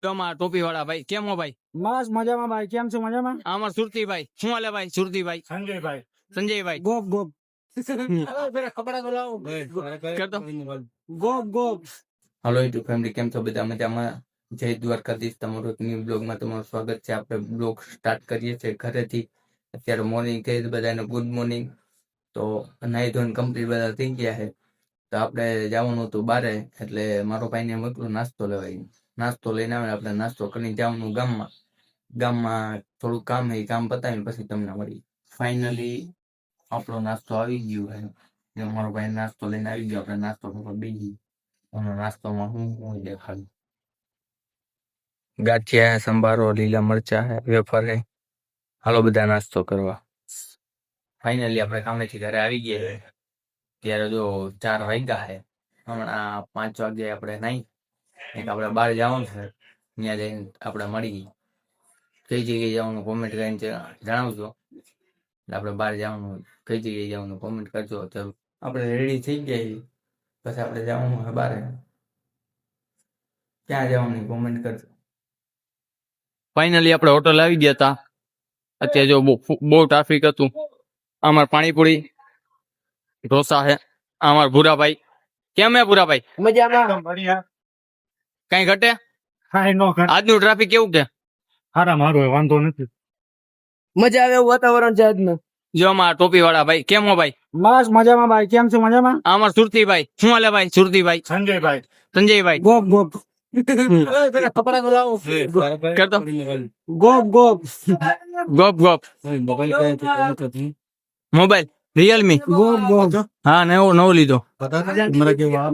ટોપી વાળા ભાઈ કેમ હો ભાઈ? બસ મજામાં ભાઈ. કેમ છો? મજામાં. અમાર સુરતીભાઈ શું હાલે ભાઈ? સુરતીભાઈ સંજયભાઈ. સંજયભાઈ ગોપ ગોપ કરતો ગોપ ગોપ. હાલો યુટ્યુબ ફેમિલી, કેમ છો બધા? મજામાં? જય દ્વારકાધીશ. તમારું એક ન્યૂ બ્લોગમાં તમારું સ્વાગત છે. આપણે બ્લોગ સ્ટાર્ટ કરીએ છીએ ઘરેથી. અત્યારે મોર્નિંગ થઈ બધાને ગુડ મોર્નિંગ. તો નાઈ ધોઈને કમ્પ્લીટ બધા થઈ ગયા છે. તો આપણે જવાનું હતું બારે, એટલે મારો ભાઈને મોકલું નાસ્તો લેવાય. નાસ્તો લઈને આવે, આપણે નાસ્તો કરીને જવાનું ગામમાં થોડું કામ છે, કામ પતાવીને પછી તમને મળી. ફાઇનલી આપણો નાસ્તો આવી ગયો છે. મારો ભાઈ નાસ્તો લઈને આવી ગયો. આપણે નાસ્તો કરવા બેસી. નાસ્તોમાં હું દેખાડું. ગાંઠિયા, સંભારો, લીલા મરચા હે, વેફર હે. હાલો બધા નાસ્તો કરવા. ફાઇનલી આપણે કામેથી ઘરે આવી ગયા છે. ત્યારે જો 4 વાગ્યા છે. હમણાં 5 વાગે આપણે નાઈ એક આપણે બહાર જવાનું છે. ત્યાં જઈને આપણે મળી કઈ જગ્યાએ જવાનું કોમેન્ટ કરીને જણાવજો. આપણે બહાર જવાનું કઈ જગ્યાએ જવાનું કોમેન્ટ કરજો. તો આપણે રેડી થઈ ગયા. પછી આપણે જવાનું છે બારે. ક્યાં જવાનું કોમેન્ટ કરજો. ફાઇનલી આપણે હોટલ આવી ગયા હતા. અત્યારે જો બહુ ટ્રાફિક હતું. અમાર પાણીપુરી ઢોસા હે. અમાર ભૂરાભાઈ કેમ હે ભૂરાભાઈ? મજામાં. બઢિયા. કઈ ઘટે? હાય નો ઘટ. આજનું ટ્રાફિક કેવું કે? હારા મારો વાંધો નથી. મજા આવે એવું વાતાવરણ છે આજનું. જો અમાર ટોપી વાળા ભાઈ કેમ હો ભાઈ? બસ મજામાં ભાઈ. કેમ છો? મજામાં. અમાર સુરતીભાઈ શું હાલે ભાઈ? સુરતીભાઈ સંજયભાઈ. સંજયભાઈ ગોપ ગોપ કરતો ગોપ ગોપ ગોપ ગોપ મોબાઈલ રિયલમી ગોપ ગોપ. હા નવો લીધો. મારા કેવા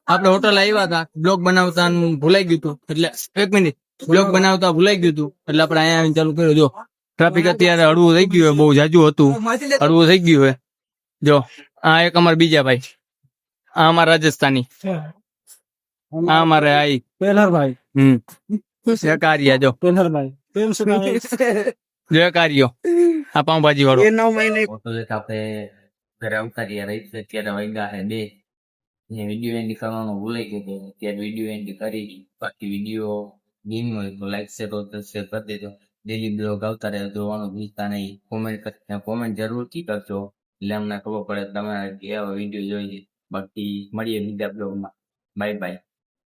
આપણે હોટલ આવ્યા હતા, બ્લોગ બનાવતા ભૂલાઈ ગયું હતું. એટલે એક મિનિટ, બ્લોગ બનાવતા ભૂલાઈ ગયું હતું એટલે આપણે અહીંયા આવીને ચાલુ કર્યું. જો ટ્રાફિક અત્યારે હળવું થઈ ગયું, બહુ જાજુ હતું, હળવું થઈ ગયું છે. જો આ એક અમારા બીજા ભાઈ, આ અમારા રાજસ્થાની, આ અમારે આઈ પેલરભાઈ. કાર્ય. જો પેલરભાઈ. જો કાર્યો આ પાઉંભાજી વાળો. એ 9 મહિને આપણે ઘરે આવતા રહ્યા રહી. અત્યારે વાગ્યા છે 2. વિડીયો એન્ડ કરવાનો ભૂલાઈ ગયો. ત્યારે વિડીયો એન્ડ કરી. બાકી વિડીયો ગેમ હોય તો લાઈક શેર કરી દેજો. ડેલી બ્લોગ આવતા રહે જોવાનું ભૂલતા નહીં. કોમેન્ટ જરૂરથી કરજો એટલે અમને ખબર પડે તમારે કેવા વિડીયો જોઈએ. બાકી મળીએ બીજા બ્લોગમાં. Bye bye.